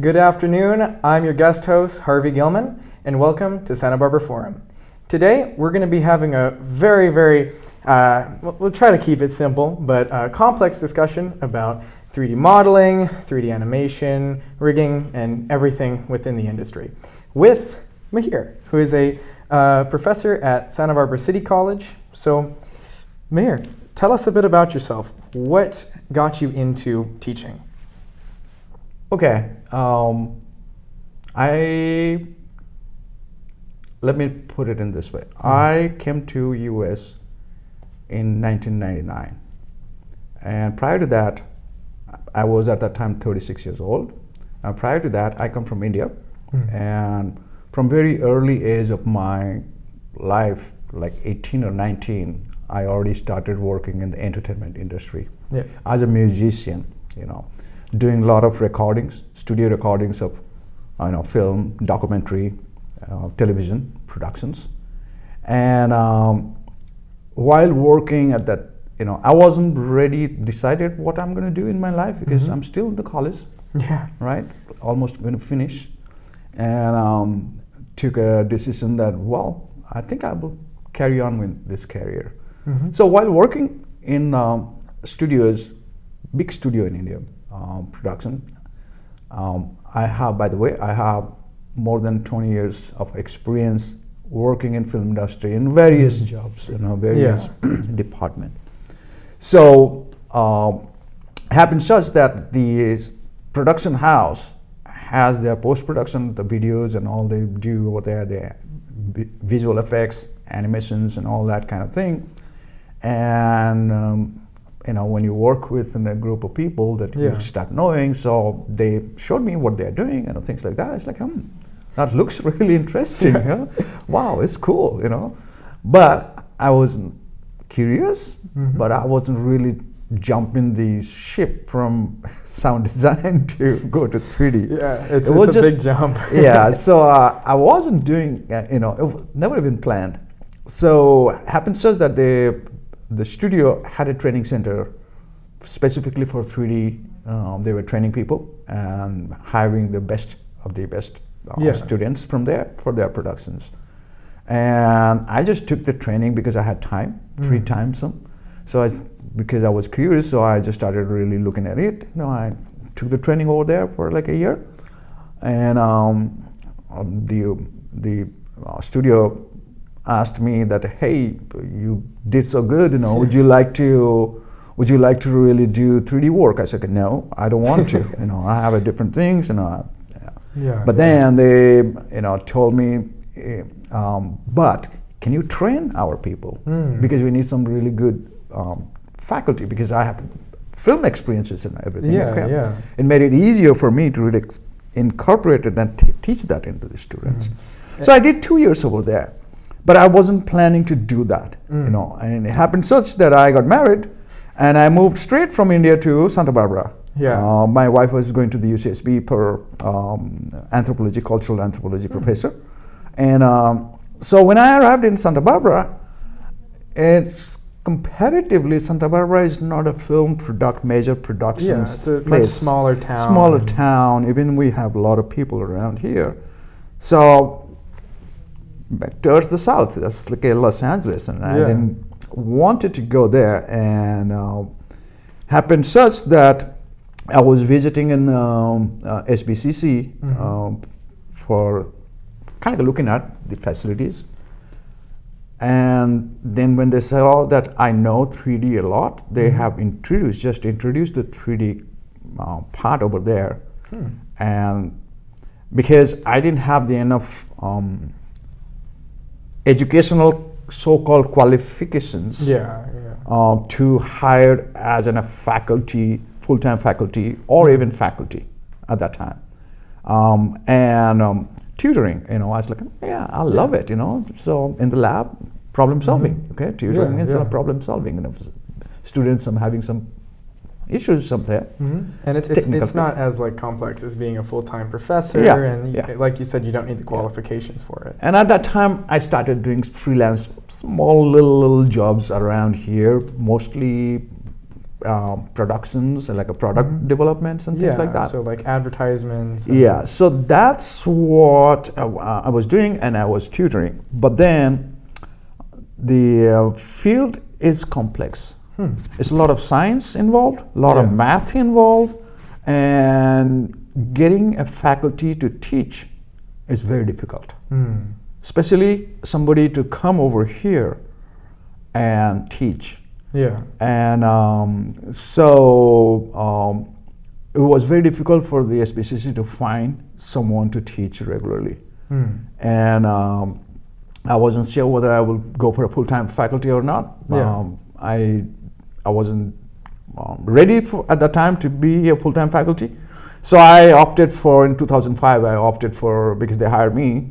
Good afternoon. I'm your guest host, Harvey Gilman, and welcome to Santa Barbara Forum. Today, we're going to be having a very, we'll try to keep it simple, but complex discussion about 3D modeling, 3D animation, rigging, and everything within the industry with Mihir, who is a professor at Santa Barbara City College. So, Mihir, tell us a bit about yourself. What got you into teaching? Okay, let me put it in this way. I came to US in 1999, and prior to that, I was at that time 36 years old. Prior to that, I come from India, and from very early age of my life, like 18 or 19, I already started working in the entertainment industry as a musician, doing a lot of recordings, studio recordings of film, documentary, television productions. And while working at that, I wasn't ready decided what I'm going to do in my life because I'm still in the college, right? Almost going to finish. And took a decision that, well, I think I will carry on with this career. So while working in studios, big studio in India, production, I have more than 20 years of experience working in film industry in various jobs, various department. So happens such that the production house has their post-production, the videos and all they do over there, the visual effects, animations and all that kind of thing. And when you work with a group of people that you start knowing, so they showed me what they're doing and things like that. It's like, that looks really interesting. Wow, it's cool, But I was curious, but I wasn't really jumping the ship from sound design to go to 3D. Yeah, it's a big jump. So I wasn't doing, it was never even planned. So happens such that the studio had a training center specifically for 3D. They were training people and hiring the best of the best students from there for their productions. And I just took the training because I had time, free time. Because I was curious, so I just started really looking at it. I took the training over there for like a year. And the studio asked me that, hey, you did so good, would you like to really do 3D work? I said, no, I don't want to. I have different things, but then they told me, but can you train our people? Because we need some really good faculty, because I have film experiences and everything. It made it easier for me to really incorporate it and teach that into the students. So I did 2 years over there. But I wasn't planning to do that, and it happened such that I got married and I moved straight from India to Santa Barbara. My wife was going to the UCSB for anthropology, cultural anthropology professor. And so when I arrived in Santa Barbara, it's comparatively, Santa Barbara is not a film major production. It's a much smaller town. Smaller town, even we have a lot of people around here. So back towards the south, that's like Los Angeles, and I didn't wanted to go there, and happened such that I was visiting in SBCC for kind of looking at the facilities, and then when they saw that I know 3D a lot, they have introduced the 3D part over there, and because I didn't have the enough educational so-called qualifications to hire as a faculty, full-time faculty, or even faculty at that time. And tutoring, I was like, I love it, So in the lab, problem solving, tutoring and problem solving. Students, I'm having some issues somewhere. And it's not as complex as being a full-time professor, and like you said, you don't need the qualifications for it. And at that time, I started doing freelance, small little jobs around here, mostly productions and like a product developments and things like that. So like advertisements. Yeah, so that's what I was doing, and I was tutoring. But then the field is complex. It's a lot of science involved, a lot of math involved, and getting a faculty to teach is very difficult. Especially somebody to come over here and teach. Yeah. And so it was very difficult for the SPCC to find someone to teach regularly. And I wasn't sure whether I would go for a full-time faculty or not. I wasn't ready at that time to be a full-time faculty. So I opted for, in 2005, because they hired me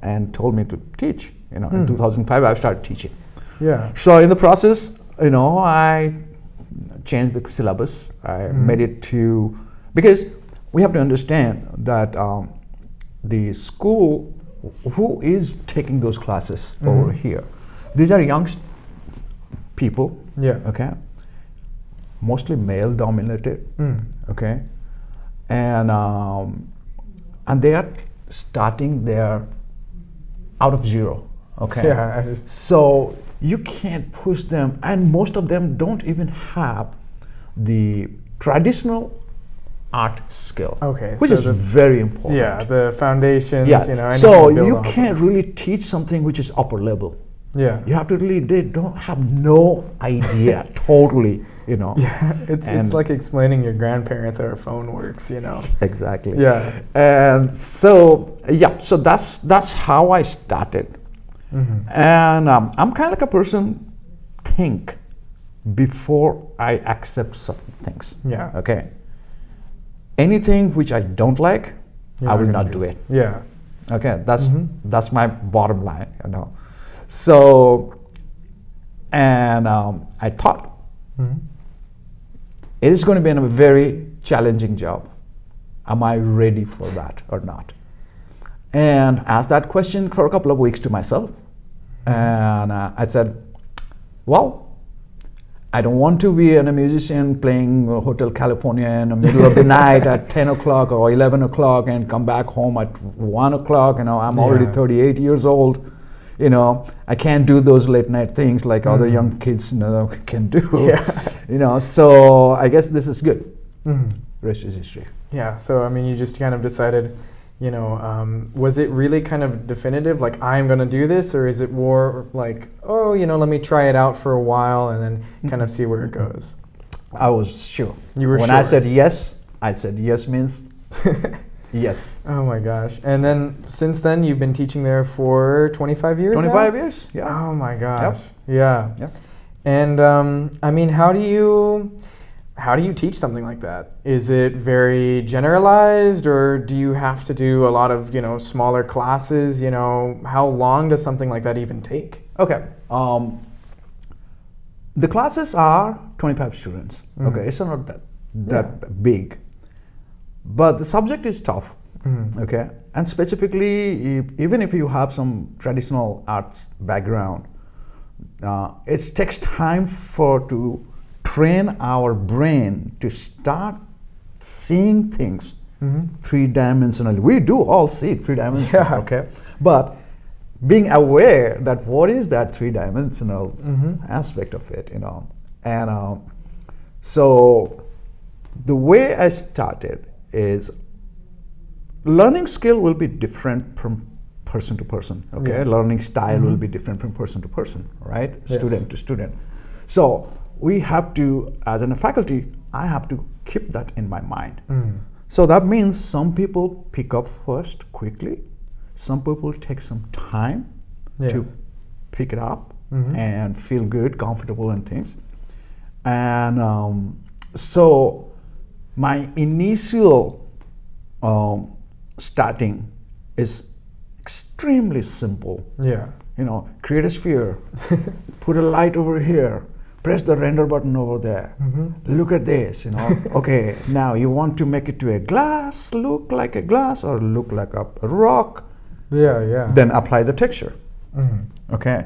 and told me to teach. In 2005, I started teaching. Yeah. So in the process, I changed the syllabus. I made it to, because we have to understand that the school, who is taking those classes over here? These are young people. Yeah. Okay. Mostly male dominated. Okay. And they are starting their out of zero. Okay. Yeah. So you can't push them, and most of them don't even have the traditional art skill. Okay. Which is very important. Yeah, the foundations. Yeah. So you can't really teach something which is upper level. Yeah. You have to really, they don't have no idea totally, Yeah, it's like explaining your grandparents how a phone works, Exactly. Yeah. And so, so that's how I started. And I'm kind of like a person, think before I accept certain things. Yeah. Okay. Anything which I don't like, I will not do it. Yeah. Okay, that's my bottom line, So, and I thought it is going to be a very challenging job. Am I ready for that or not? And asked that question for a couple of weeks to myself. And I said, well, I don't want to be a musician playing Hotel California in the middle of the night at 10 o'clock or 11 o'clock and come back home at 1 o'clock. I'm already 38 years old. I can't do those late night things like other young kids can do. Yeah. So I guess this is good. Rest is history. Yeah. So you just kind of decided, was it really kind of definitive, like I'm gonna do this, or is it more like, oh, let me try it out for a while and then kind of see where it goes? I was sure. You were when sure. I said yes means yes. Oh my gosh. And then since then you've been teaching there for 25 years 25 now? years, yeah. Oh my gosh. Yep. Yeah. Yep. And how do you teach something like that? Is it very generalized, or do you have to do a lot of, smaller classes? How long does something like that even take? Okay. The classes are 25 students. Okay, it's not that big. But the subject is tough, okay? And specifically, even if you have some traditional arts background, it takes time to train our brain to start seeing things three-dimensionally. We do all see three-dimensional, okay? But being aware that what is that three-dimensional aspect of it, And so the way I started is learning skill will be different from person to person, okay? Learning style will be different from person to person, right? Yes. Student to student. So we have to, as a faculty, I have to keep that in my mind. So that means some people pick up first quickly, some people take some time to pick it up and feel good, comfortable and things. And so my initial starting is extremely simple. Yeah. Create a sphere, put a light over here, press the render button over there. Look at this, Okay, now you want to make it to a glass, look like a glass or look like a rock. Yeah. Then apply the texture. Okay.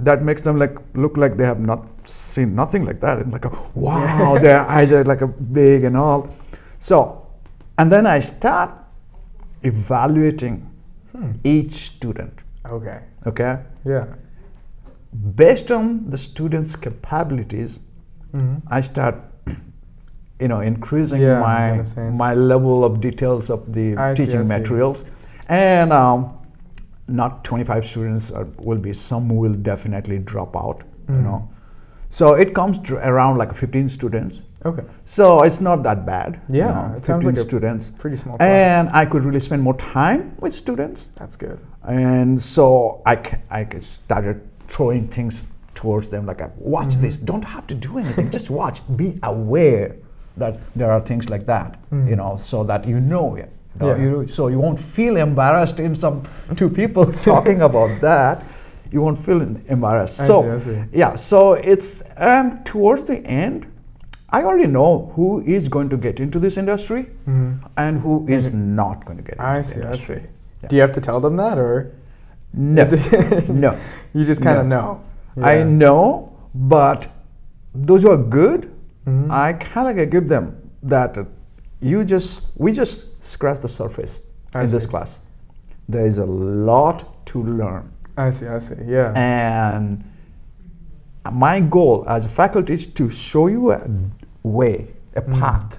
that makes them like look like they have not seen nothing like that, and like wow, their eyes are like a big and all. So, and then I start evaluating each student. Okay. Okay. Yeah. Based on the student's capabilities, I start, increasing my level of details of the teaching materials, and not 25 students will be. Some will definitely drop out. So it comes to around like 15 students. Okay. So it's not that bad. Yeah, it sounds like students. a pretty small class. And I could really spend more time with students. That's good. And so I started throwing things towards them, like, watch this. Don't have to do anything. Just watch. Be aware that there are things like that, so that it. So you won't feel embarrassed in some two people talking about that. You won't feel embarrassed. I see. Yeah, so it's towards the end, I already know who is going to get into this industry and who is not going to get into the industry. I see. Yeah. Do you have to tell them that, or? No. No. You just kind of know. Yeah. I know, but those who are good, I kind of give them that we just scratch the surface in this class. There is a lot to learn. I see, yeah. And my goal as a faculty is to show you a way, a path.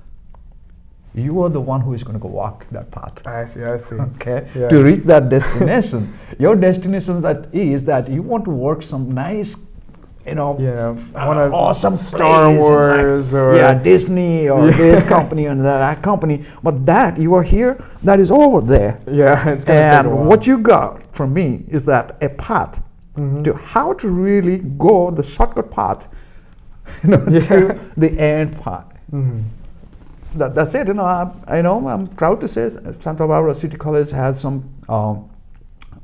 You are the one who is going to go walk that path. I see. Okay. Yeah. To reach that destination, your destination is that you want to work some nice, awesome Star Wars or Disney or this company and that company. But that you are here, that is over there. Yeah, it's going to take a while. And what you got from me is that a path to how to really go the shortcut path, to the end path. That's it. I'm proud to say Santa Barbara City College has some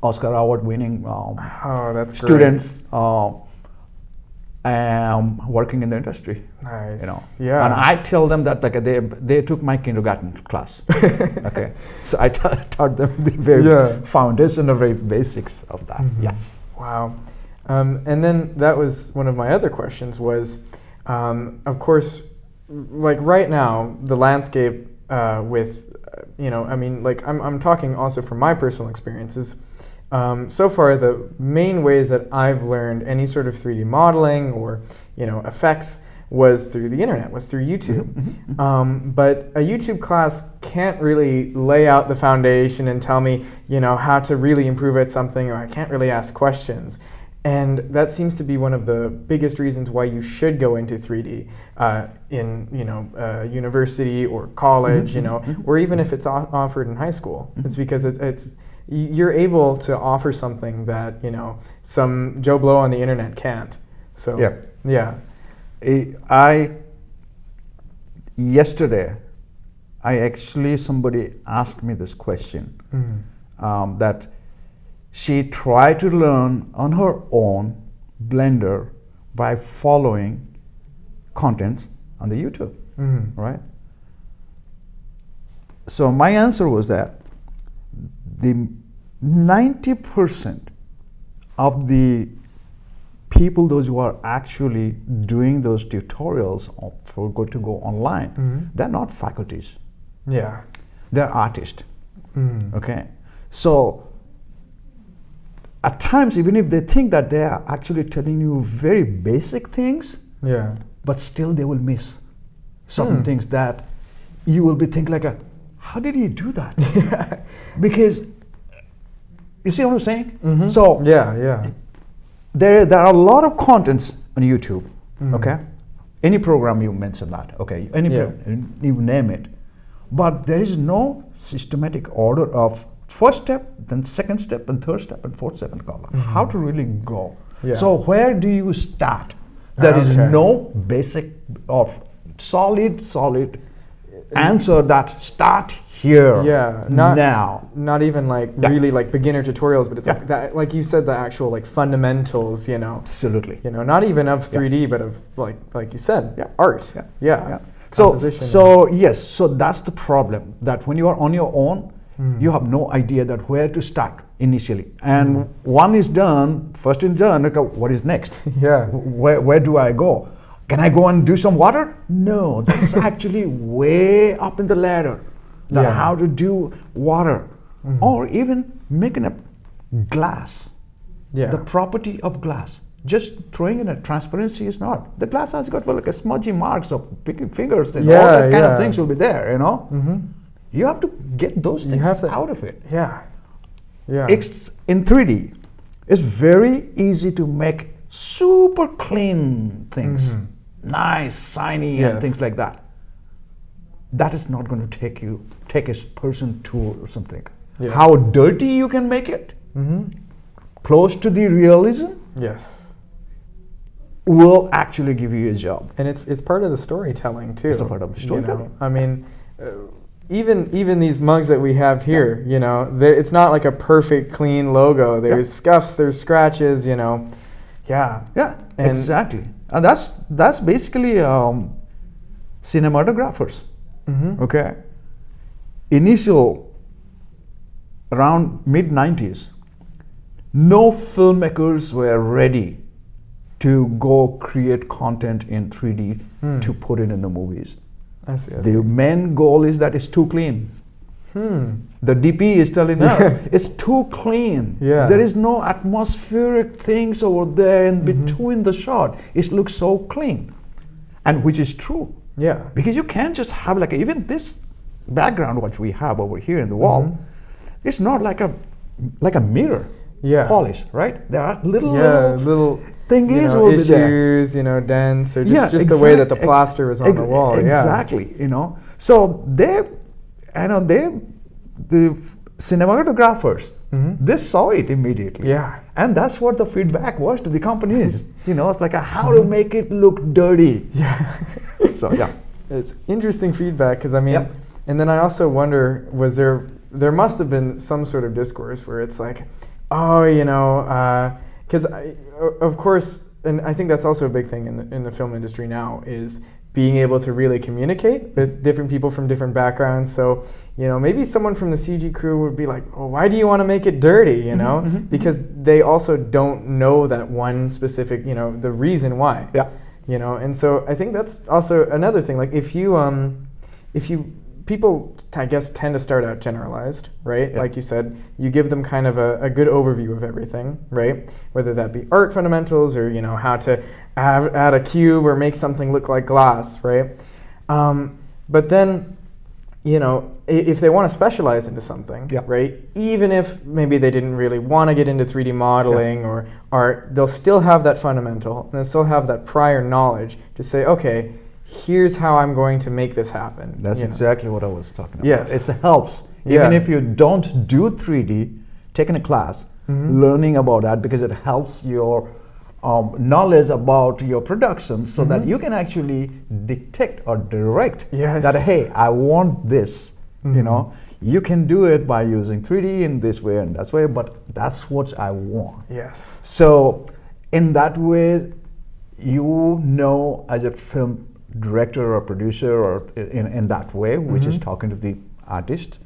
Oscar Award-winning that's students working in the industry. Nice. Yeah. And I tell them that they took my kindergarten class. Okay. So I taught them the very foundation, the very basics of that. Yes. Wow. And then that was one of my other questions was, of course, like right now, the landscape with, I'm talking also from my personal experiences. So far, the main ways that I've learned any sort of 3D modeling or, effects was through the internet, was through YouTube. But a YouTube class can't really lay out the foundation and tell me, how to really improve at something, or I can't really ask questions. And that seems to be one of the biggest reasons why you should go into 3D in university or college, or even if it's offered in high school. It's because it's you're able to offer something that some Joe Blow on the internet can't. So yesterday, somebody asked me this question that she tried to learn on her own Blender by following contents on the YouTube, right? So my answer was that the 90% of the people, those who are actually doing those tutorials to go online, they're not faculties. Yeah. They're artists. Okay. So at times, even if they think that they are actually telling you very basic things, but still they will miss certain things that you will be thinking like, how did he do that? Because you see what I'm saying? So there are a lot of contents on YouTube. Okay, any program you mention that. Okay, you name it, but there is no systematic order of first step, then second step, and third step, and fourth step, and how to really go. So where do you start? There is no basic or solid answer that start here. Not even really like beginner tutorials, but it's like that, like you said, the actual like fundamentals. Absolutely. Not even of 3D, but of like you said, art. So yes, so that's the problem, that when you are on your own, you have no idea that where to start initially. And one is done, first is done, okay, what is next? Yeah. Where do I go? Can I go and do some water? No, that's actually way up in the ladder. That Yeah. how to do water. Or even making a glass. Yeah. The property of glass. Just throwing in a transparency is not. The glass has got like a smudgy marks of picking fingers and all that kind of things will be there, you know. You have to get those things out of it. Yeah. Yeah. It's in 3D. It's very easy to make super clean things, nice, shiny, and things like that. That is not going to take a person tool or something. Yeah. How dirty you can make it, close to the realism, Yes. will actually give you a job. And it's part of the storytelling too. It's a part of the storytelling. I mean, even these mugs that we have here, you know, it's not like a perfect clean logo. There's scuffs, there's scratches, you know. Yeah. Yeah, And exactly. And that's basically cinematographers. Okay. Around mid-90s, no filmmakers were ready to go create content in 3D to put it in the movies. I see. The main goal is that it's too clean. The DP is telling us it's too clean. Yeah. There is no atmospheric things over there in between the shot. It looks so clean, and which is true. Yeah. Because you can't just have like even this background which we have over here in the wall. It's not like a mirror polish, right? There are little thing is will be there. Issues, you know, dents, or just the way that the plaster is on the wall. Exactly, you know. So the cinematographers, they saw it immediately. Yeah. And that's what the feedback was to the companies. You know, it's like how to make it look dirty. Yeah. So yeah. It's interesting feedback because I mean, and then I also wonder, was there must have been some sort of discourse where it's like, oh, you know, because of course, and I think that's also a big thing in the film industry now is being able to really communicate with different people from different backgrounds. So, you know, maybe someone from the CG crew would be like, well, why do you want to make it dirty, you know? Because they also don't know that one specific, you know, the reason why. Yeah. You know, and so I think that's also another thing. Like if you people, I guess, tend to start out generalized, right? Yeah. Like you said, you give them kind of a good overview of everything, right? Whether that be art fundamentals or, you know, how to add a cube or make something look like glass, right? But then, you know, if they want to specialize into something, right? Even if maybe they didn't really want to get into 3D modeling or art, they'll still have that fundamental and they'll still have that prior knowledge to say, okay, here's how I'm going to make this happen. That's exactly what I was talking about. Yes. It helps. Even if you don't do 3D, taking a class, learning about that because it helps your knowledge about your production so that you can actually dictate or direct that, hey, I want this, you know. You can do it by using 3D in this way and that way, but that's what I want. Yes. So in that way, you know, as a film director or producer or in that way, which is talking to the artist,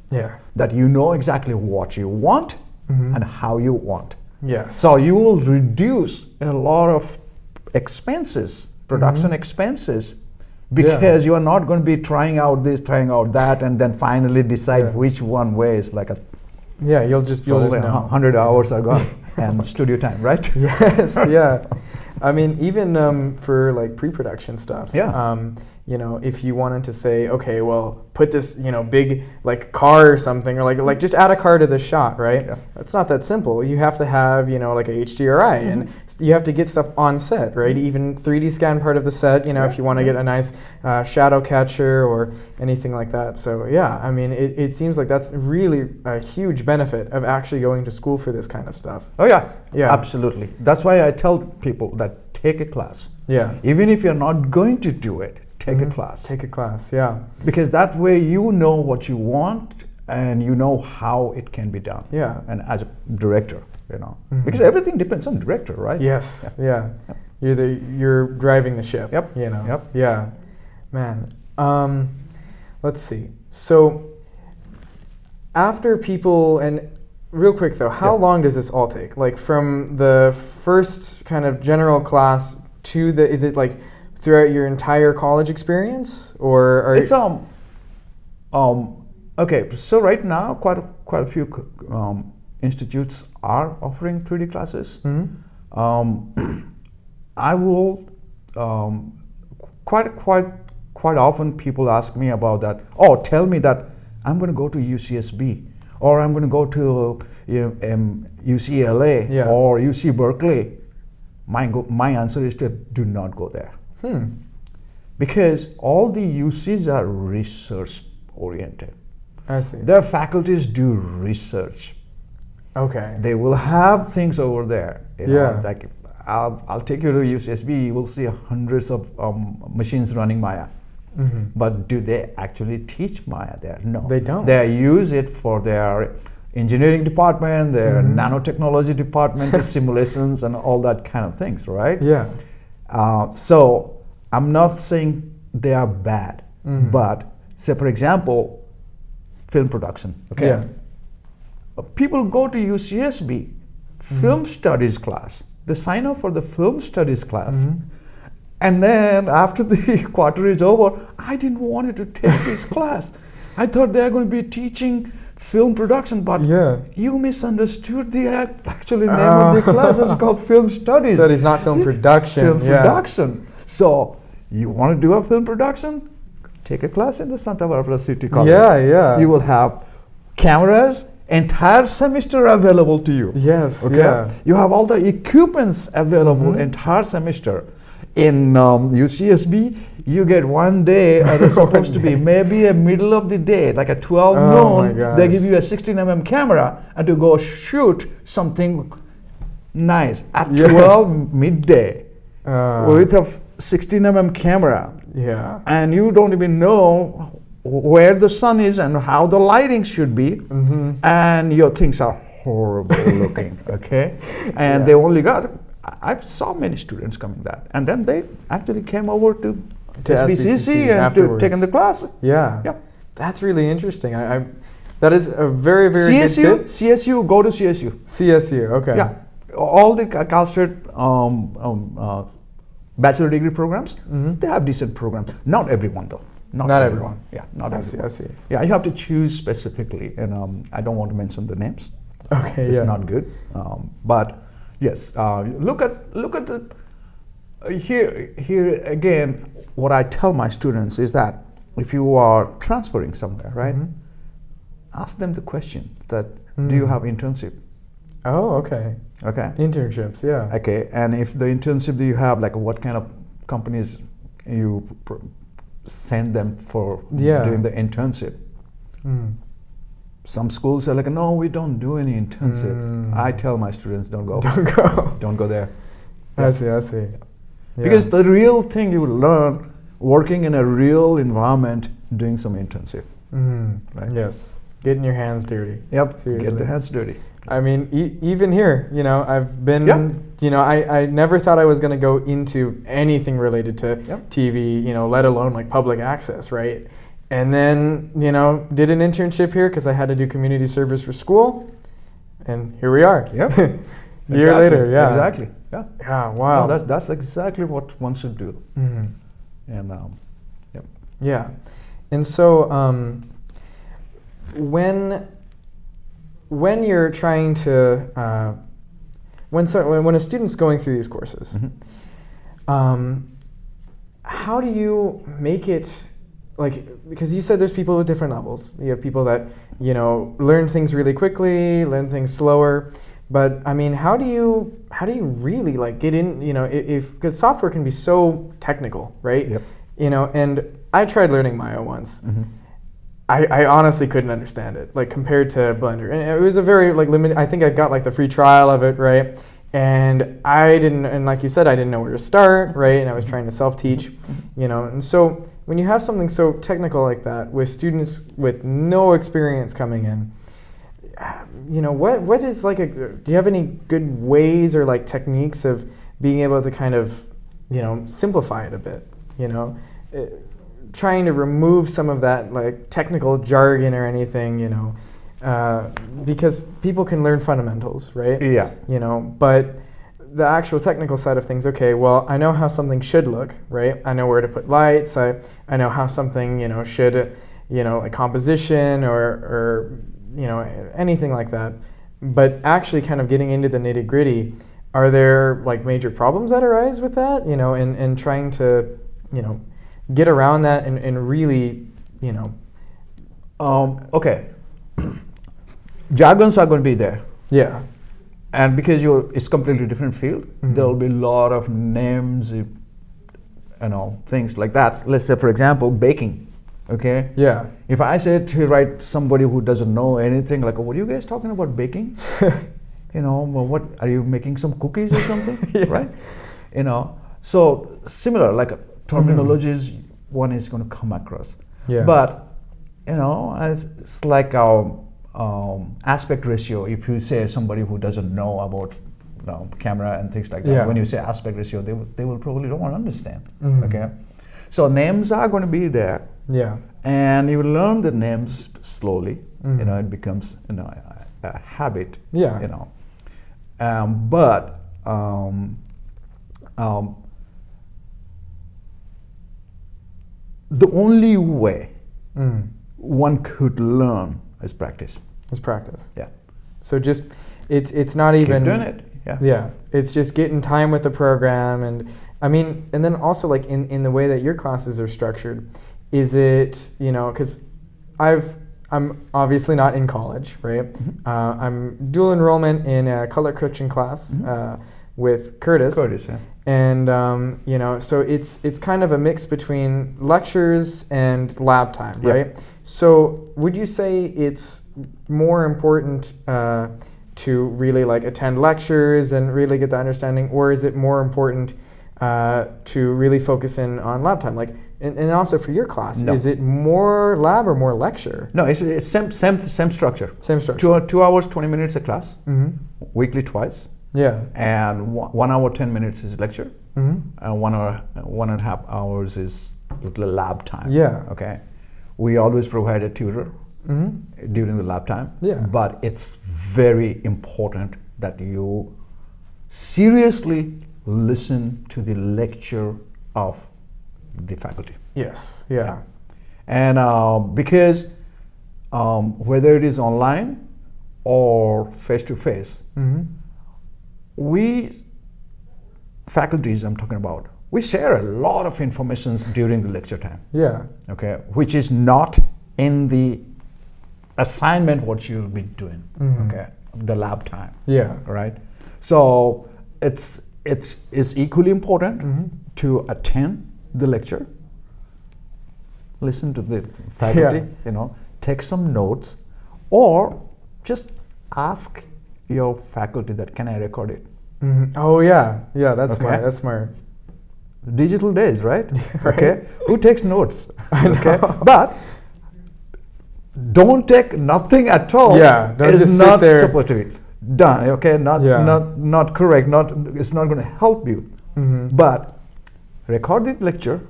that you know exactly what you want and how you want. Yes. So you will reduce a lot of expenses, production expenses, because you are not going to be trying out this, trying out that, and then finally decide which one way is like a. Yeah, you'll just know. 100 hours are gone and studio time, right? Yes. Yeah. I mean, even for like pre-production stuff, you know, if you wanted to say, okay, well, put this, you know, big like car or something, or like just add a car to this shot, right? It's not that simple. You have to have, you know, like a HDRI, and you have to get stuff on set, right? Even 3D scan part of the set, you know, if you want to get a nice shadow catcher or anything like that. So yeah, I mean, it seems like that's really a huge benefit of actually going to school for this kind of stuff. Oh yeah, absolutely. That's why I tell people that take a class. Yeah. Even if you're not going to do it, take a class. Take a class, yeah. Because that way you know what you want and you know how it can be done. Yeah. And as a director, you know, because everything depends on director, right? Yes. Yeah. You're driving the ship. Yep. You know. Yep. Yeah. Man. Let's see. So after people, and real quick though, how long does this all take? Like from the first kind of general class to the, is it like throughout your entire college experience, or are it's okay, so right now quite a few institutes are offering 3D classes. I will quite often people ask me about that. Oh, tell me that I'm going to go to UCSB, or I'm going to go to UCLA or UC Berkeley. My answer is to do not go there. Because all the UCs are research oriented. I see. Their faculties do research. Okay. They will have things over there. You know, Yeah. like I'll take you to UCSB. You will see hundreds of machines running Maya. But do they actually teach Maya there? No. They don't. They use it for their engineering department, their nanotechnology department, the simulations and all that kind of things, right? Yeah. So I'm not saying they are bad, but say for example, film production. Okay. Yeah. People go to UCSB film studies class. They sign up for the film studies class. And then after the quarter is over, I didn't want to take this class. I thought they are going to be teaching film production, but you misunderstood the actually name of the class. It's called film studies. Studies, not film production. Film production. So you want to do a film production? Take a class in the Santa Barbara City College. Yeah. You will have cameras entire semester available to you. Yes. Okay. Yeah. You have all the equipments available entire semester. In UCSB, you get one day, it's supposed to be maybe a middle of the day, like a 12 noon. They give you a 16mm camera and to go shoot something nice at 12 midday with a 16mm camera. Yeah. And you don't even know where the sun is and how the lighting should be, and your things are horrible looking. Okay, and they only got. I saw many students coming that, and then they actually came over to SBCC and to taking the class. Yeah. That's really interesting. I that is a very good tip. CSU, go to CSU. CSU, okay. Yeah, all the Cal State bachelor degree programs, they have decent programs. Not everyone though. Not everyone. Yeah, not everyone. I see. Yeah, you have to choose specifically, and I don't want to mention the names. Okay, it's not good. But yes, look at the here again. What I tell my students is that if you are transferring somewhere, right, ask them the question that do you have internship? Oh, okay. Okay. Internships, yeah. Okay, and if the internship do you have, like what kind of companies you send them for doing the internship? Some schools are like, no, we don't do any internship. I tell my students, don't go. Don't go there. I see. Yeah. Because the real thing you will learn working in a real environment, doing some internship. Right? Yes. Getting your hands dirty. Yep. Seriously. Get the hands dirty. I mean, even here, I've been, I never thought I was going to go into anything related to TV, let alone like public access, right? And then, did an internship here because I had to do community service for school, and here we are. Yep. Year later, yeah. Exactly. Yeah. Yeah. Wow. No, that's exactly what one should do. And Yeah. And so, when you're trying to, when a student's going through these courses, how do you make it, because you said there's people with different levels. You have people that, learn things really quickly, learn things slower. But I mean, how do you really get in, because software can be so technical, right? Yep. And I tried learning Maya once. I honestly couldn't understand it, compared to Blender. And it was a very limited, I think I got the free trial of it, right? And and like you said, I didn't know where to start, right? And I was trying to self-teach, and so when you have something so technical like that with students with no experience coming in, what is do you have any good ways or techniques of being able to kind of, simplify it a bit, trying to remove some of that technical jargon or anything, because people can learn fundamentals, right? Yeah. You know, but the actual technical side of things, okay, well, I know how something should look, right? I know where to put lights. I know how something, you know, should, you know, like composition or you know, anything like that. But actually kind of getting into the nitty gritty, are there like major problems that arise with that, you know, and trying to, you know, get around that and really, you know. Okay. Jargons are going to be there. Yeah. And because it's completely different field, there'll be a lot of names, you know, things like that. Let's say, for example, baking. Okay. Yeah. If I said to write somebody who doesn't know anything, like, what are you guys talking about baking? You know, well, what are you making some cookies or something? Yeah. Right? You know, so similar, like terminologies, one is going to come across. Yeah. But you know, it's like our aspect ratio. If you say somebody who doesn't know about, you know, camera and things like that, Yeah. when you say aspect ratio, they will probably don't understand. Okay, so names are going to be there. Yeah. And you learn the names slowly. You know, it becomes, you know, a habit. Yeah. You know, but the only way one could learn is practice. It's practice. Yeah. So just it's not even Keep doing it. Yeah. Yeah. It's just getting time with the program, and I mean, and then also like in the way that your classes are structured, is it, you know, because I'm obviously not in college, right? I'm dual enrollment in a color correction class with Curtis. Curtis, yeah. And you know, so it's kind of a mix between lectures and lab time, Yeah. right? So would you say it's more important to really like attend lectures and really get the understanding, or is it more important to really focus in on lab time? Like, and also for your class, No. is it more lab or more lecture? No, it's same structure. Same structure. 2 hours, 20 minutes a class, weekly twice, Yeah. and 1 hour, 10 minutes is lecture, and 1 hour, 1.5 hours is little lab time. Yeah. Okay. We always provide a tutor during the lab time. Yeah. But it's very important that you seriously listen to the lecture of the faculty. Yes. Yeah. And because whether it is online or face to face, we faculties I'm talking about, we share a lot of information during the lecture time. Yeah. Okay, which is not in the assignment what you'll be doing. Okay, the lab time. Yeah. Right. So it's equally important to attend the lecture, listen to the faculty, Yeah. you know, take some notes, or just ask your faculty that can I record it. Oh yeah. Yeah. That's Okay. smart. That's smart. Digital days, right? Right. Okay. Who takes notes? I Okay. know. But don't take nothing at all. Yeah, don't It's just sit not there. supposed to be done. Okay. Not correct. It's not going to help you. But record the lecture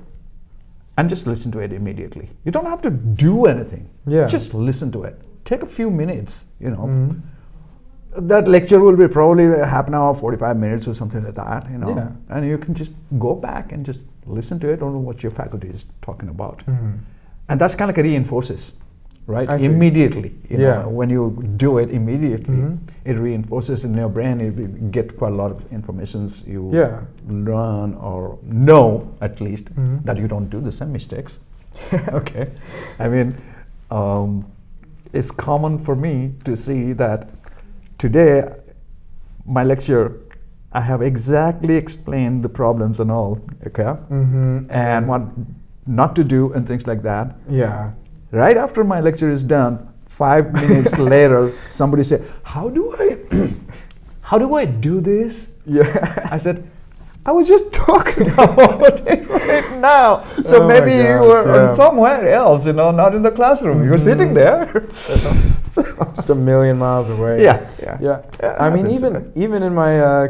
and just listen to it immediately. You don't have to do anything. Yeah. Just listen to it. Take a few minutes. You know. That lecture will be probably a half an hour, 45 minutes or something like that, you know. Yeah. And you can just go back and just listen to it on what your faculty is talking about. And that's kind of like reinforces, right? I see. Immediately. You Yeah. know, when you do it immediately, it reinforces in your brain. You get quite a lot of information you Yeah. learn or know at least that you don't do the same mistakes. Okay. I mean, it's common for me to see that today, my lecture, I have exactly explained the problems and all, okay? And what not to do and things like that. Yeah. Right after my lecture is done, 5 minutes later, somebody said, how do I do this? Yeah. I said, I was just talking about it right now. So Oh my maybe you gosh, were yeah. somewhere else, you know, not in the classroom. You were sitting there. Just a million miles away. Yeah. Yeah. Yeah, I mean, happens, even in my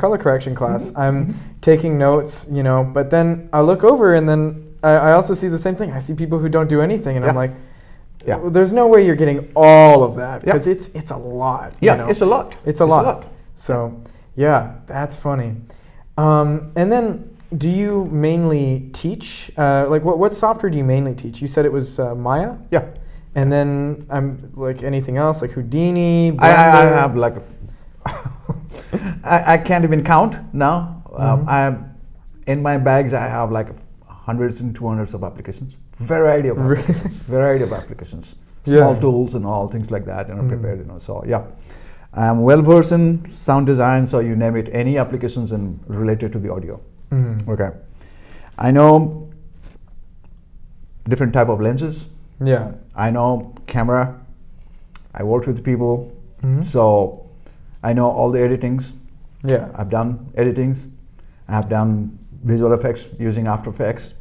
color correction class, I'm taking notes, you know, but then I look over and then I also see the same thing. I see people who don't do anything, and I'm Yeah. like, Yeah. there's no way you're getting all of that because it's a lot. Yeah, you know? it's a lot. It's a lot. So, yeah, that's funny. And then, do you mainly teach? Like, what software do you mainly teach? You said it was Maya? Yeah. And then, like anything else, like Houdini, I Blender? have like, I can't even count now. In my bags, I have like hundreds and 200s of applications. Variety of applications. Small tools and all things like that, prepared, So yeah, I'm well versed in sound design. So you name it, any applications and related to the audio. Okay, I know different type of lenses. Yeah. I know camera. I work with people, so I know all the editings. Yeah. I've done editings. I've done visual effects using After Effects.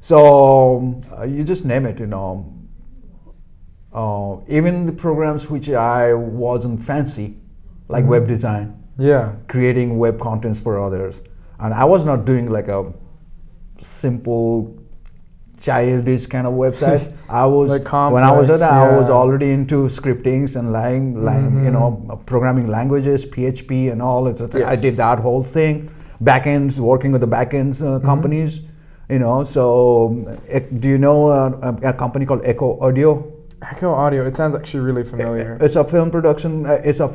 So you just name it, even the programs which I wasn't fancy, like web design, creating web contents for others, and I was not doing like a simple childish kind of websites. I was like complex, when I was at I was already into scriptings and programming languages, PHP and all. I did that whole thing. Backends, working with the backends companies. So do you know a company called Echo Audio? Echo Audio. It sounds actually really familiar. It's a film production. It's a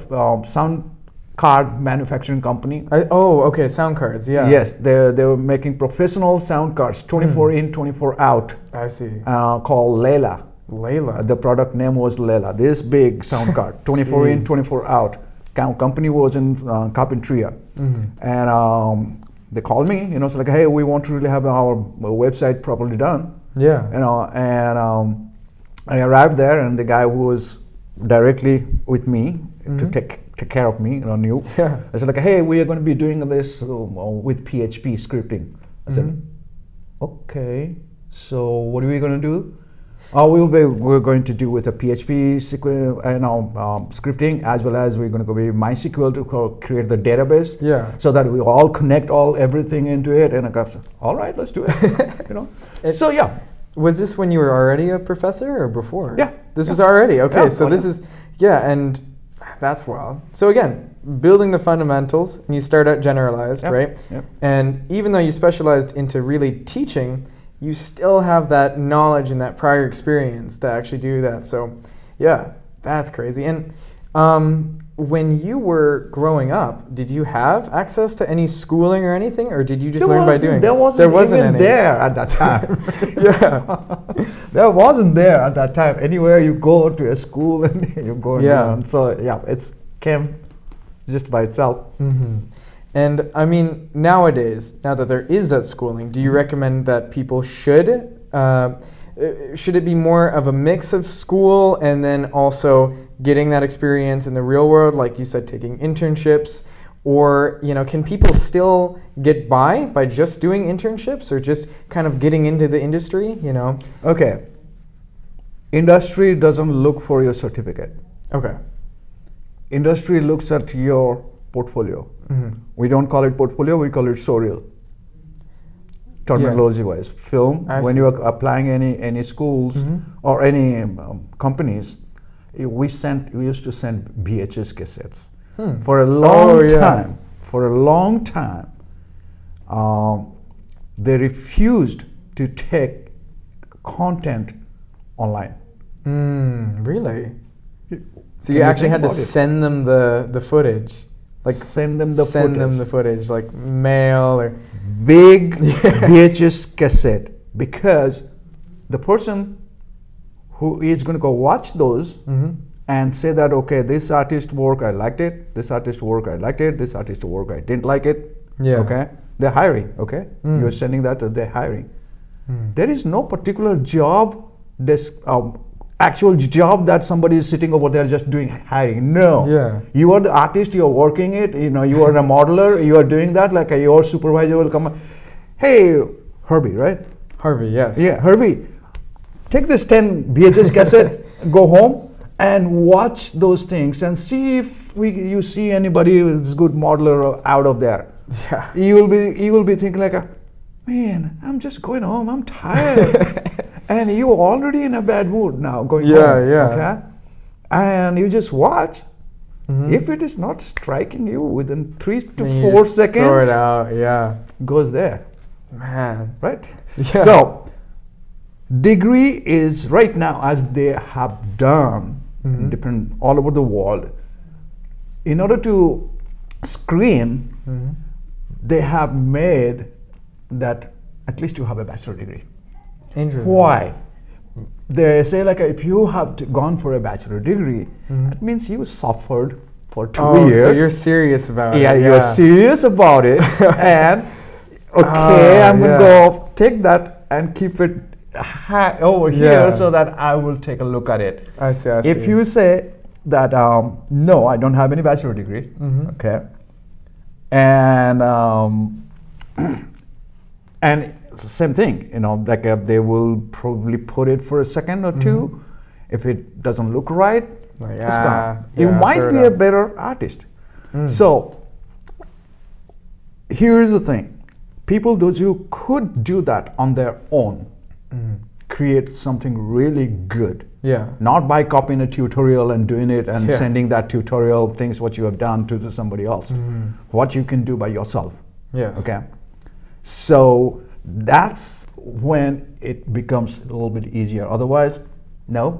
sound card manufacturing company. Okay, sound cards. Yeah. Yes, they were making professional sound cards, 24 in, 24 out. I see. Called Layla. Layla. The product name was Layla. This big sound card, 24 in, 24 out. Company was in Carpinteria, and they called me, so like, hey, we want to really have our website properly done. Yeah. And I arrived there, and the guy who was directly with me to take care of me, knew. Yeah. I said like, hey, we are going to be doing this with PHP scripting. I said, okay. So what are we going to do? We're going to do with a PHP scripting, as well as we're going to go with MySQL to create the database. Yeah. So that we all connect everything into it. And I said, all right, let's do it. So yeah. Was this when you were already a professor or before? Yeah. This was already okay. Yeah, so this is and that's wild. So again, building the fundamentals, and you start out generalized, right? Yep. And even though you specialized into really teaching, you still have that knowledge and that prior experience to actually do that. So yeah, that's crazy. And when you were growing up, did you have access to any schooling or anything, or did you just learn by doing? There wasn't any there at that time. Yeah. There wasn't there at that time. Anywhere you go to a school and you go and so yeah, it came just by itself. And I mean, nowadays, now that there is that schooling, do you recommend that people should it be more of a mix of school and then also getting that experience in the real world, like you said, taking internships, or can people still get by just doing internships or just kind of getting into the industry? Okay. Industry doesn't look for your certificate. Okay. Industry looks at your portfolio. We don't call it portfolio, we call it showreel. Terminology wise, film. When you are applying any schools or any companies, we used to send VHS cassettes for a long time. For a long time, they refused to take content online. Really? So you actually had to send them the footage. Like send them the footage, like mail or big VHS cassette, because the person who is going to go watch those and say that, okay, this artist work I liked it, this artist work I liked it, this artist work I didn't like it. Yeah. Okay, they're hiring. Okay, you're sending that, they're hiring. There is no particular job, actual job that somebody is sitting over there just doing hiring. No. Yeah. You are the artist, you are working it, you are a modeler, you are doing that, like your supervisor will come, hey, Harvey, right? Harvey, yes. Yeah, Harvey, take this 10 VHS cassette, go home and watch those things and see if you see anybody who's good modeler out of there. Yeah. You will be thinking like, man, I'm just going home. I'm tired. And you're already in a bad mood now going home. Yeah. Okay? And you just watch. Mhm. If it is not striking you within 3 to Then you 4 just seconds, throw it out. Yeah. goes there. Man. Right? Yeah. So, degree is right now, as they have done in Mhm. different all over the world, in order to screen, Mhm. they have made that at least you have a bachelor degree. Interesting. Why? They say like if you have gone for a bachelor degree, Mhm. it means you suffered for 2 Oh, years. so you're serious about yeah, it. you're serious about it, and okay, I'm gonna go take that and keep it over Yeah. here so that I will take a look at it. I see. I see. If you say that no, I don't have any bachelor degree, Mhm. okay, and and same thing, like they will probably put it for a second or two. Mhm. If it doesn't look right, Like, it's gone. You yeah, might throw it be a out. better artist. Mm. So here's the thing: people, those who could do that on their own, Mhm. create something really good. Yeah. Not by copying a tutorial and doing it and Yeah. sending that tutorial things what you have done to somebody else. Mhm. What you can do by yourself. Yes. Okay. So that's when it becomes a little bit easier. Otherwise, no.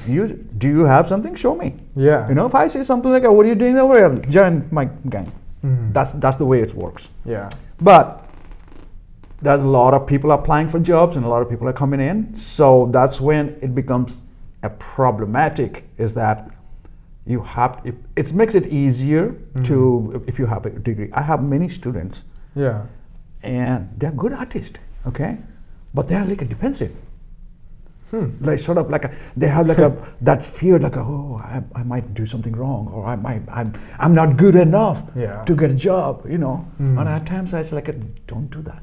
Do you have something? Show me. Yeah. If I say something like, "What are you doing over here?" Join my gang. Mhm. That's the way it works. Yeah. But there's a lot of people applying for jobs and a lot of people are coming in. So that's when it becomes a problematic, is that you have, it makes it easier to, if you have a degree. I have many students Yeah. and they're good artists, okay? But they're like a defensive. Like sort of like they have like that fear, like oh, I might do something wrong, or I'm not good enough Yeah. to get a job, And at times I say like, don't do that.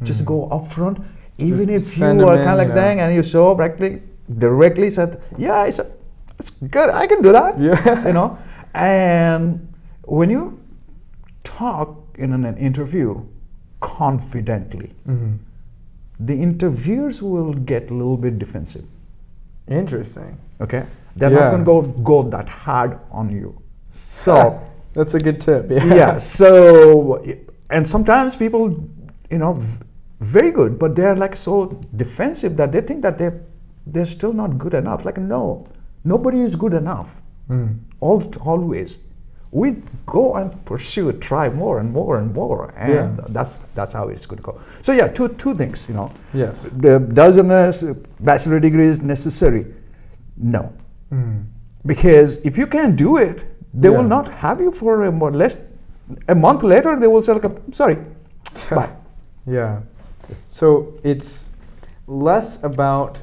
Just go up front, even Just if you send are them kind of in, like that, and you so directly said, yeah, it's good, I can do that. Yeah. And when you talk in an interview confidently, Mhm. the interviewers will get a little bit defensive. Interesting. Okay, they're Yeah. not going to go that hard on you. So That's a good tip. Yeah. yeah. So and sometimes people, very good, but they're like so defensive that they think that they're still not good enough. Like no, nobody is good enough. Mm. Always. We go and pursue it, try more and more and more, and that's how it's going to go. So yeah, two things, Yes. Does a bachelor degree is necessary? No, Mm. because if you can't do it, they Yeah. will not have you for a month later. They will say, like, sorry, bye. Yeah. So it's less about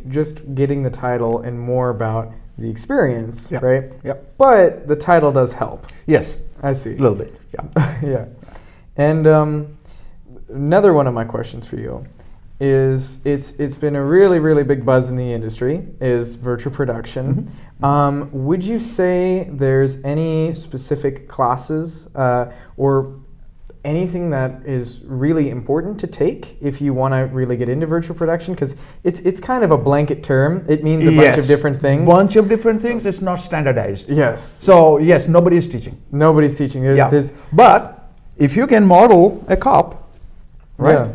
just getting the title and more about the experience, Yeah. right? Yeah. But the title does help. Yes, I see. a little bit. Yeah. Yeah. And another one of my questions for you is it's been a really, really big buzz in the industry is virtual production. Would you say there's any specific classes or anything that is really important to take if you want to really get into virtual production? Because it's kind of a blanket term. It means a bunch of different things. Bunch of different things. It's not standardized. Yes. So yes, nobody is teaching. Nobody's teaching. There's But if you can model a cop, right? Yeah.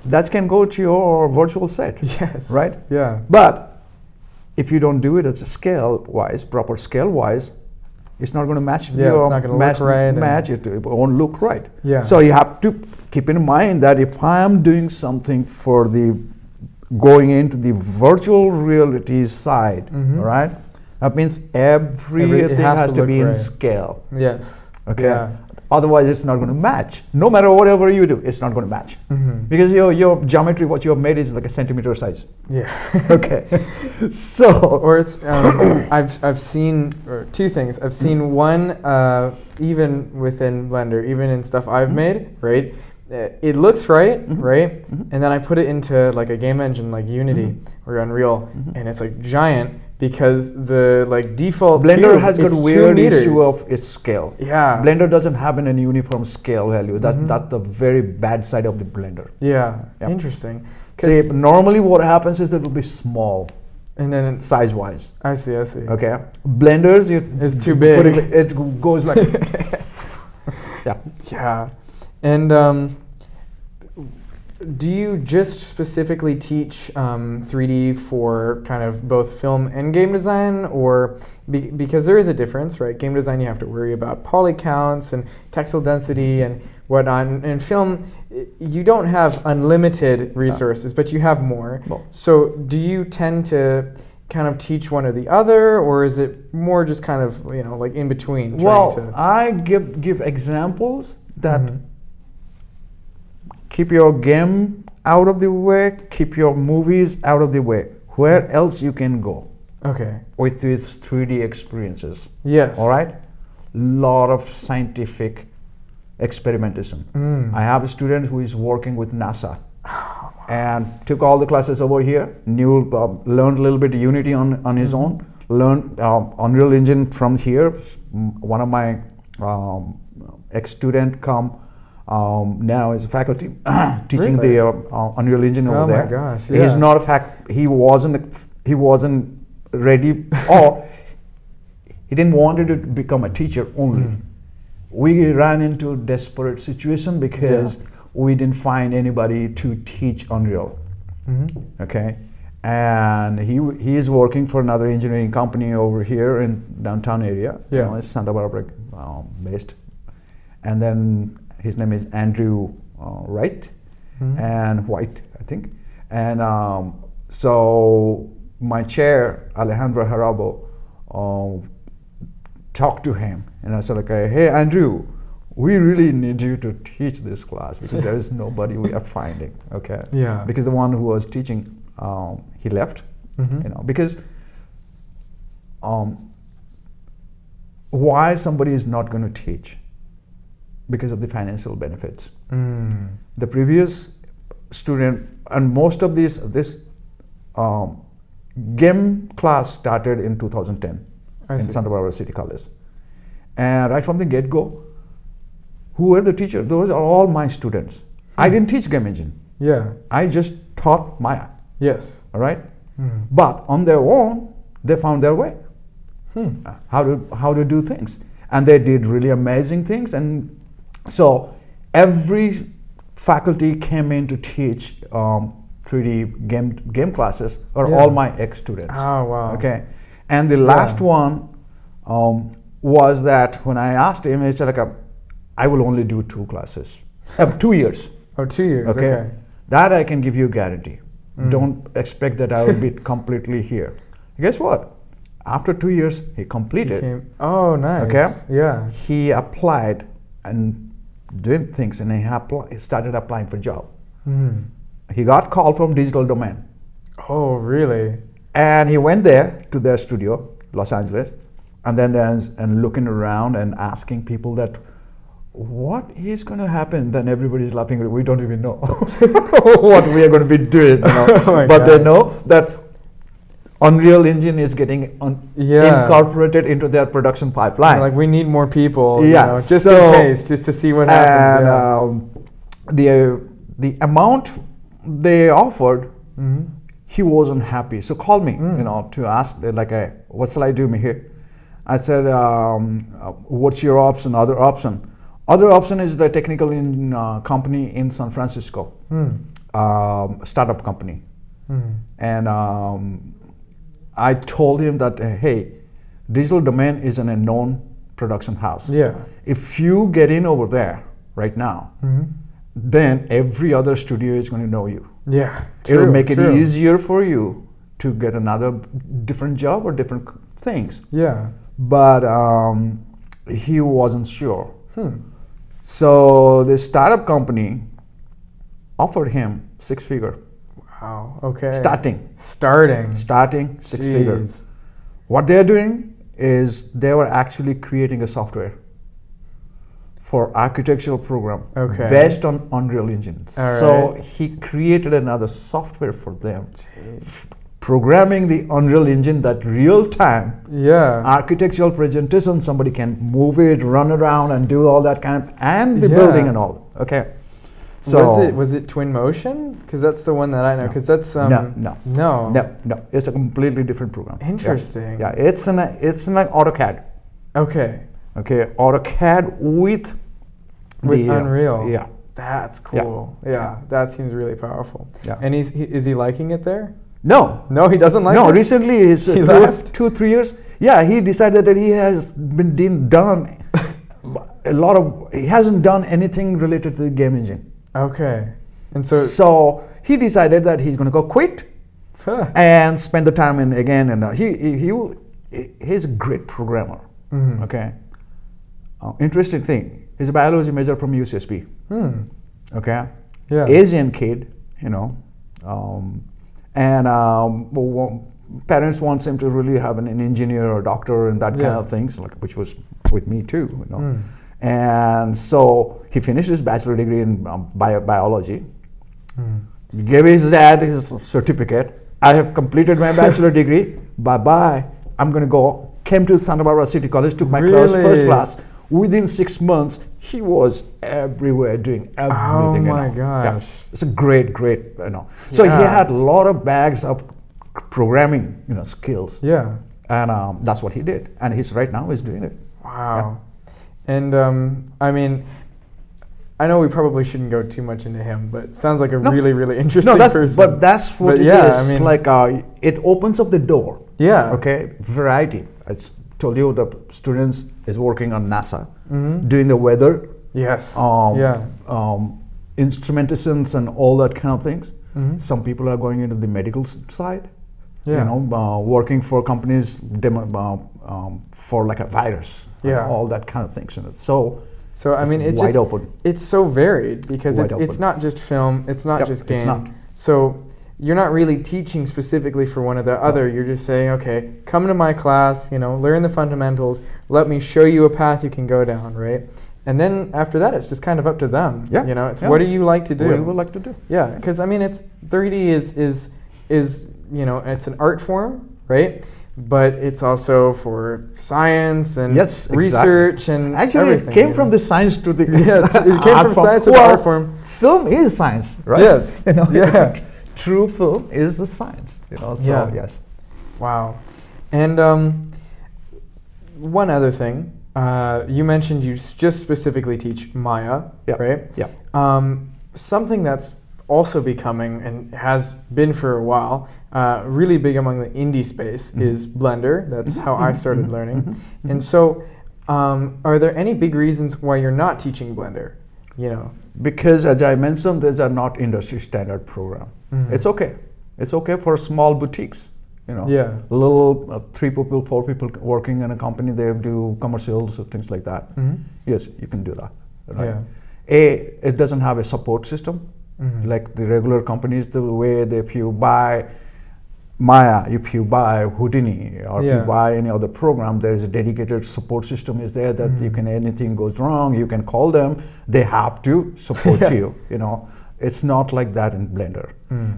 That can go to your virtual set. Yes. Right? Yeah. But if you don't do it as a proper scale wise, it's not going to match. Yeah, it's not going to look right. Match it. It won't look right. Yeah. So you have to keep in mind that if I am doing something for going into the virtual reality side, all right, that means everything has to be in right. scale. Yes. Okay. Yeah. Otherwise, it's not going to match. No matter whatever you do, it's not going to match because your geometry, what you have made, is like a centimeter size. Yeah. Okay. So. Or it's I've seen two things. I've seen one even within Blender, even in stuff I've made, right? it looks right, Mhm. right? Mhm. And then I put it into like a game engine like Unity Mhm. or Unreal, Mhm. and it's like giant because the like default Blender cube, has got it's 2 weird meters. issue of its scale. Yeah. Blender doesn't have an uniform scale value. Mhm. That's the very bad side of the Blender. Yeah. Yep. Interesting. See, normally what happens is that it will be small And then size wise. I see. Okay, Blenders It's too big. It goes like yeah. Yeah. And do you just specifically teach 3D for kind of both film and game design, or because there is a difference, right? Game design, you have to worry about poly counts and texel density and whatnot. In film, you don't have unlimited resources, but you have more. Well. So do you tend to kind of teach one or the other, or is it more just kind of, you know, like in between? Well, trying to I give examples that Mhm. keep your game out of the way, keep your movies out of the way. Where else you can go Okay. with these 3D experiences? Yes. All right, lot of scientific experimentation. Mm. I have a student who is working with NASA and took all the classes over here. Learned a little bit of Unity on his own. Learned Unreal Engine from here. One of my ex-student now is faculty teaching Really? the Unreal Engine over Oh my there. gosh, He's yeah. not he wasn't ready, or he didn't want to become a teacher only. Mm. We ran into a desperate situation because we didn't find anybody to teach Unreal. Mhm. Okay, and he is working for another engineering company over here in downtown area. Yeah. You know, it's Santa Barbara based, and then his name is Andrew Wright Mhm. and White, I think. And so my chair Alejandro Harabo talked to him, and I said, okay, hey Andrew, we really need you to teach this class because there is nobody we are finding. Okay. Yeah. Because the one who was teaching, he left. Mhm. You know, because why somebody is not going to teach? Because of the financial benefits. Mm. The previous student and most of this game class started in 2010 I in see. Santa Barbara City College, and right from the get-go, who were the teachers? Those are all my students. I didn't teach game engine. Yeah. I just taught Maya. Yes. All right, Mm. but on their own, they found their way Hmm. how to do things, and they did really amazing things. And so every faculty came in to teach 3D game classes are Yeah. all my ex-students. Oh wow. Okay, and the last one was that when I asked him, he said like, I will only do 2 classes, 2 years. Oh, 2 years. Okay. Okay. That I can give you a guarantee. Mm. Don't expect that I will be completely here. Guess what? After 2 years, he completed. Oh, nice. Okay. Yeah. He applied and did things, and he started applying for job. Mm. He got called from Digital Domain, Oh, really? and he went there to their studio, Los Angeles, and then and looking around and asking people that what is going to happen. Then everybody's laughing. We don't even know what we are going to be doing. You know? Oh my But they gosh. know that Unreal Engine is getting Yeah. incorporated into their production pipeline. Like we need more people. Yeah, You know, just so- in case, just to see what happens. And the amount they offered, Mhm. he wasn't happy. So called me, Mm. you know, to ask like, what shall I do, Mihir? I said, what's your option? Other option. Other option is the technical company in San Francisco, Mm. startup company. Mm. And I told him that, hey, Digital Domain is an unknown production house. Yeah. If you get in over there right now, Mhm. then every other studio is going to know you. Yeah. It'll True, make it true. easier for you to get another different job or different things. Yeah. But he wasn't sure. Hmm. So the startup company offered him 6-figure. Wow. Okay. Starting Starting. 6-figure. Jeez. What they're doing is they were actually creating a software for architectural program Okay. based on Unreal Engine. All So right. he created another software for them, programming the Unreal Engine that real time Yeah. architectural presentation, somebody can move it, run around and do all that kind of, and the Yeah. building and all. Okay. So was it Twin Motion? Because that's the one that I know. No. Because that's no. no. It's a completely different program. Yeah. Interesting. Yeah, it's an AutoCAD. Okay. Okay, AutoCAD with Unreal. Yeah. That's cool. Yeah. That seems really powerful. Yeah. And is he liking it there? No. No, he doesn't like No, it. recently he's He left? 2-3 years. Yeah, he decided that he has done a lot of. He hasn't done anything related to the game engine. Okay. And so So he decided that he's going to go quit and spend the time in again. And he's a great programmer. Mhm. Okay. Interesting thing. He's a biology major from UCSB. Okay. Yeah. Asian kid, and parents wants him to really have an engineer or doctor and that kind Yeah. of things, like which was with me too. And so he finished his bachelor degree in biology. Gave his dad his certificate. I have completed my bachelor degree. Bye bye. I'm gonna go. Came to Santa Barbara City College. Took my class, Really? first class. Within 6 months, he was everywhere doing everything. Oh my Yeah. gosh. It's a great. So he Yeah. had a lot of bags of programming, skills, Yeah. and that's what he did. And right now he's doing it. Wow. And I mean, I know we probably shouldn't go too much into him, but sounds like a No. really, really interesting No, person. that's what But it yeah, is. I mean- like it opens up the door. Yeah. Okay, variety. I told you the students is working on NASA, Mhm. doing the weather, Yes. yeah, instrumentations and all that kind of things. Mhm. Some people are going into the medical side. Yeah. Working for companies for like a virus. and Yeah. all that kind of things in it. So I mean, it's wide just open. it's so varied because Wide it's open. not just film, it's not Yep, just it's game. not. So you're not really teaching specifically for one or the other. You're just saying, okay, come to my class, learn the fundamentals. Let me show you a path you can go down, right? And then after that, it's just kind of up to them. Yeah, It's yeah. what do you like to do? What do you like to do? Yeah, because I mean, it's 3D is it's an art form, right? But it's also for science and Yes, exactly. research and Actually, everything. it came from the science to the Yeah, it came art from form. science to the Well, art form. Film is science, right? Yes. Yeah. True film is a science. So Yeah. yes. Wow. And one other thing, you mentioned you just specifically teach Maya, Yeah. right? Yeah. Something that's also becoming and has been for a while really big among the indie space is Blender. That's how I started learning. And so, are there any big reasons why you're not teaching Blender? Because as I mentioned, these are not industry standard program. It's okay. It's okay for small boutiques. Yeah. Little 3 people, 4 people working in a company. They do commercials or things like that. Yes, you can do that. Right? Yeah. It doesn't have a support system like the regular companies. The way that if you buy Maya, if you buy Houdini, or if you buy any other program, there is a dedicated support system is there that you can, anything goes wrong, you can call them. They have to support you. It's not like that in Blender.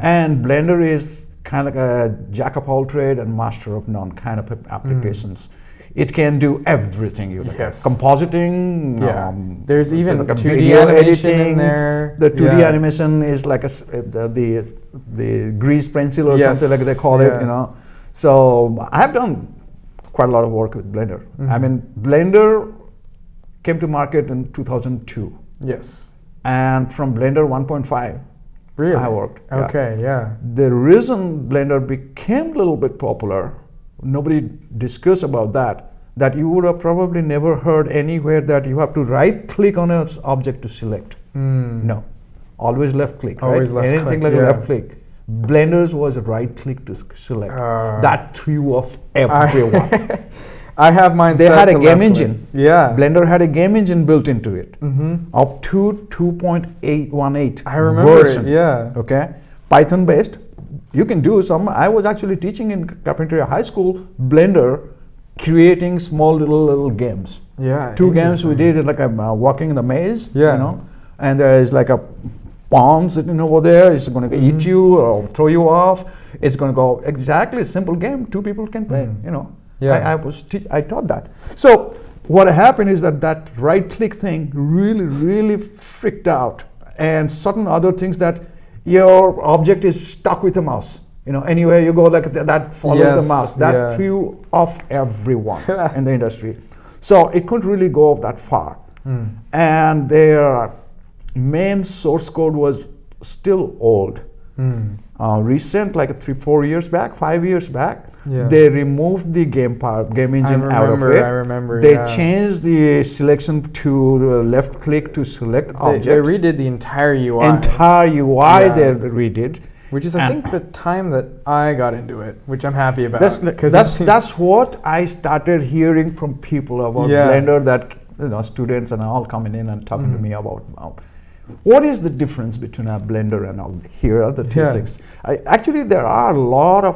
And Blender is kind of like a jack of all trade and master of none kind of applications. It can do everything you like. Yes. Compositing. Yeah. There's even like a 2D video animation in editing. there. The 2D Yeah. animation is like the grease pencil or Yes. something like they call Yeah. it. So I have done quite a lot of work with Blender. I mean, Blender came to market in 2002, Yes. and from Blender 1.5, Really? I worked. Yeah. Okay, yeah. The reason Blender became a little bit popular, nobody discussed about that you would have probably never heard anywhere that you have to right click on an object to select. No, always left click. Always right? left Anything click, like yeah. left click. Blender's was a right click to select. That threw off everyone. I have mine They set had to a left game click. engine. Yeah. Blender had a game engine built into it. Up to 2.818 I remember version. it, yeah. Okay, Python based. You can do some. I was actually teaching in Carpinteria High School Blender creating small little games. Yeah. 2 games we interesting. did, like walking in the maze, Yeah. you know, and there is like a bomb sitting over there. It's going to eat you or throw you off. It's going to go exactly a simple game. 2 people can play. You know, Yeah. I taught that. So what happened is that right-click thing really freaked out, and certain other things that your object is stuck with the mouse. You know, anywhere you go, like that follows the mouse. That threw off everyone in the industry. So it couldn't really go that far. And their main source code was still old. Recent, like 3-4 years back, 5 years back, they removed the game engine out of it. I remember. They changed the selection to the left click to select objects. They redid the entire UI. They redid. Which is, I think, the time that I got into it, which I'm happy about. That's what I started hearing from people about Blender, that students and all coming in and talking to me about what is the difference between a Blender and all. Here are the 2 things. Actually, there are a lot of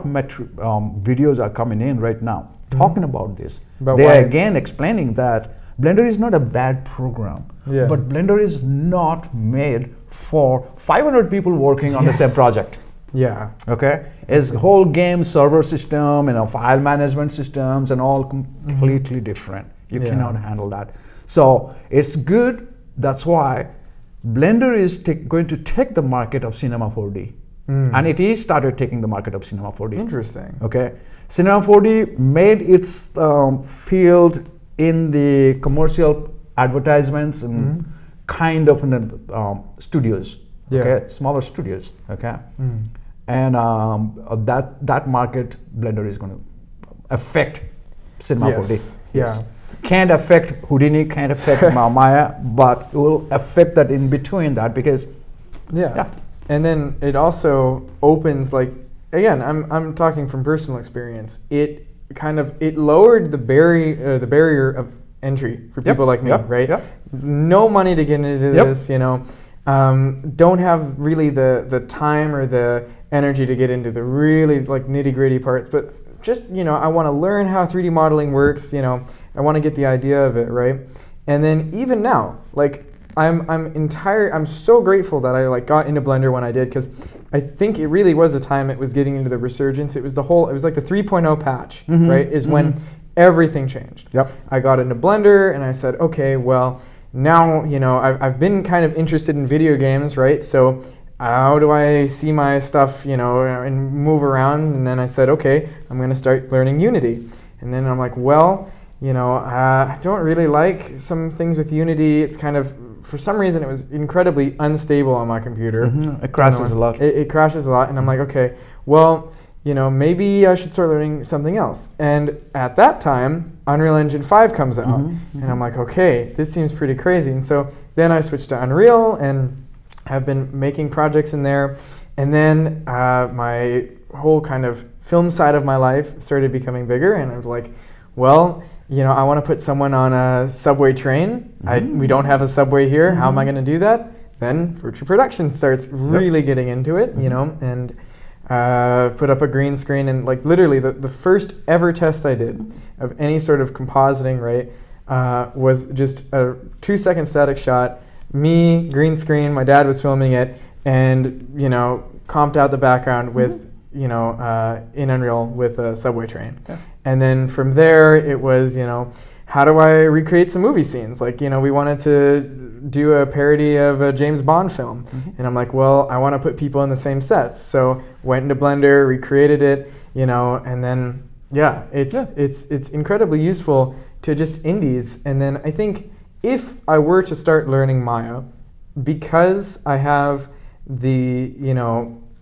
videos are coming in right now talking about this. They are again explaining that Blender is not a bad program, but Blender is not made for 500 people working on the same project. Yeah. Okay. It's whole game server system, file management systems, and all completely different. You cannot handle that. So it's good. That's why Blender is going to take the market of Cinema 4D, and it is started taking the market of Cinema 4D. Interesting. Okay. Cinema 4D made its field in the commercial advertisements and kind of in the studios. Okay, smaller studios. Okay, and that market Blender is going to affect Cinema 4D. Yeah, can't affect Houdini, can't affect Maya, but it will affect that in between that, because and then it also opens, like, again, I'm talking from personal experience. It lowered the barrier of entry for people like me, right? No money to get into this, don't have really the time or the energy to get into the really nitty-gritty parts, but just, I want to learn how 3D modeling works, I want to get the idea of it, right? And then even now, I'm so grateful that I got into Blender when I did, because I think it really was a time it was getting into the resurgence. It was like the 3.0 patch, right? Is when everything changed. I got into Blender and I said, okay, well, now, I've been kind of interested in video games, right? So how do I see my stuff, and move around? And then I said, okay, I'm going to start learning Unity. And then I'm like, well, I don't really like some things with Unity. It's kind of, for some reason, it was incredibly unstable on my computer. It crashes a lot. It crashes a lot. And I'm like, okay, well, maybe I should start learning something else. And at that time, Unreal Engine 5 comes out. And I'm like, okay, this seems pretty crazy. And so then I switched to Unreal and have been making projects in there. And then my whole kind of film side of my life started becoming bigger. And I was like, well, I want to put someone on a subway train. We don't have a subway here. How am I going to do that? Then virtual production starts really getting into it, and put up a green screen, and literally the first ever test I did of any sort of compositing, right, was just a 2-second static shot, me, green screen, my dad was filming it, and comped out the background with in Unreal with a subway train. And then from there it was, how do I recreate some movie scenes? We wanted to do a parody of a James Bond film. And I'm like, well, I want to put people in the same sets. So went into Blender, recreated it, and then, it's incredibly useful to just indies. And then I think if I were to start learning Maya, because I have the,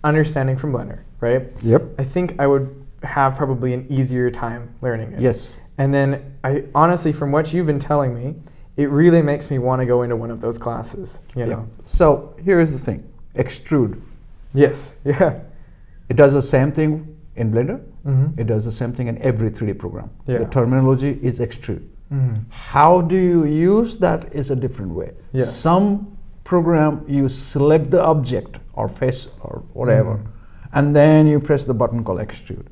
understanding from Blender, right? I think I would have probably an easier time learning it. And then I honestly, from what you've been telling me, it really makes me want to go into one of those classes, So here is the thing, extrude. It does the same thing in Blender. It does the same thing in every 3D program. The terminology is extrude. How do you use that is a different way. Some program you select the object or face or whatever, and then you press the button called extrude.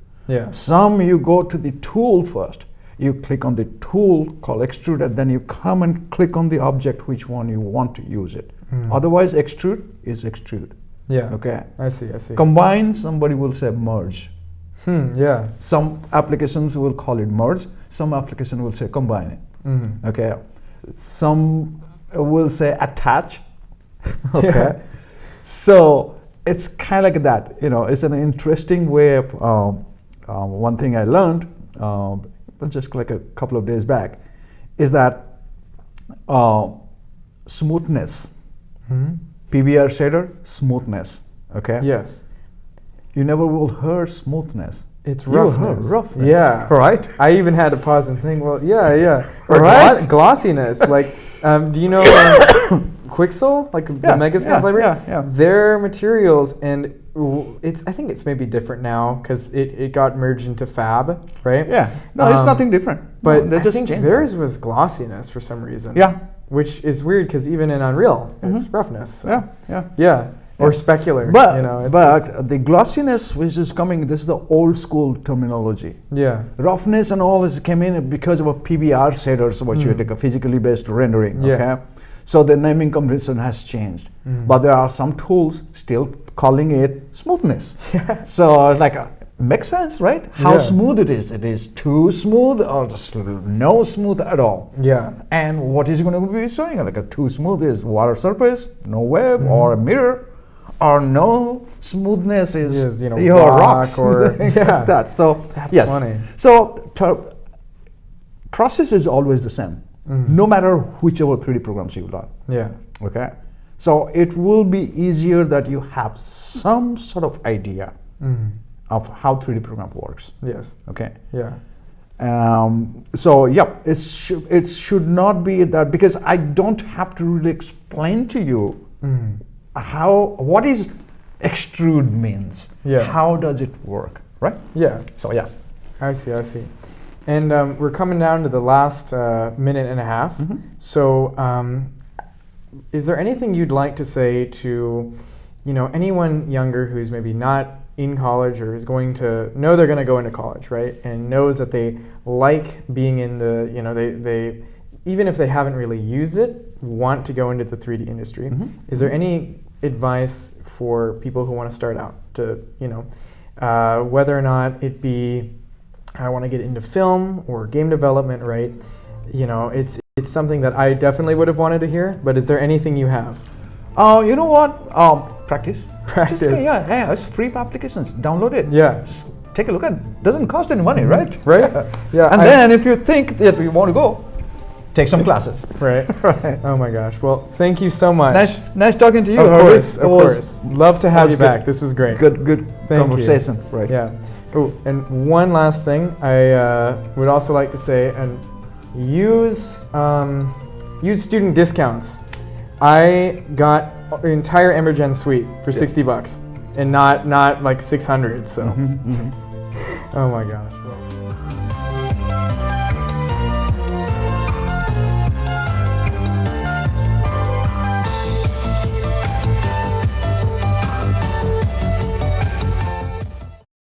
Some you go to the tool first, You click on the tool called extrude, and then you come and click on the object which one you want to use it. Otherwise, extrude is extrude. Yeah. Okay. I see. Combine, somebody will say merge. Yeah. Some applications will call it merge. Some application will say combine it. Okay. Some will say attach. Okay. Yeah. So it's kind of like that. It's an interesting way of. One thing I learned, just like a couple of days back, is that smoothness. PBR shader, smoothness. Okay. Yes. You never will hear smoothness. It's You will roughness. hear roughness. Yeah. Right. I even had to pause and think. Well, yeah. Or Right. glossiness. Like, do you know Quixel, like the Megascans library? Yeah. Their materials, and I think it's maybe different now because it got merged into Fab, right? Yeah. No, it's nothing different. But they I just think changed theirs was glossiness for some reason. Yeah. Which is weird because even in Unreal, it's roughness. So. Yeah. Or specular. But it's the glossiness which is coming, this is the old school terminology. Yeah. Roughness and all this came in because of a PBR shaders, what you take a physically based rendering. Yeah. Okay. So the naming convention has changed, but there are some tools still calling it smoothness. Yeah. So like makes sense, right? How Yeah. smooth it is. It is too smooth or just no smooth at all. Yeah. And what is going to be showing? Like a too smooth is water surface, no wave, or a mirror, or no smoothness is your rocks or like that. So that's yes. funny. So process is always the same, no matter whichever 3D programs you learn. Yeah. Okay. So it will be easier that you have some sort of idea of how 3D program works. Yes. Okay. Yeah. So yeah, it should not be that, because I don't have to really explain to you what is extrude means. Yeah. How does it work, right? Yeah. So yeah. I see. And we're coming down to the last minute and a half. So is there anything you'd like to say to, anyone younger who's maybe not in college or is going to know they're going to go into college, right? And knows that they like being in the, they even if they haven't really used it, want to go into the 3D industry. Is there any advice for people who want to start out to, whether or not it be, I want to get into film or game development, right? It's something that I definitely would have wanted to hear, but is there anything you have? You know what? Practice. Practice. Yeah, it's free applications. Download it. Yeah. Just take a look at it. Doesn't cost any money, right? Right? Yeah. And then if you think that you want to go, take some classes. Right. Right. Oh my gosh. Well, thank you so much. Nice talking to you. Of Harvey. course. Love to have you good. back. This was great. Good Thank conversation. you. Right. Yeah. Oh, and one last thing I would also like to say, and use student discounts. I got an entire Emergen suite for $60 and not like 600. So. Oh my gosh. Well,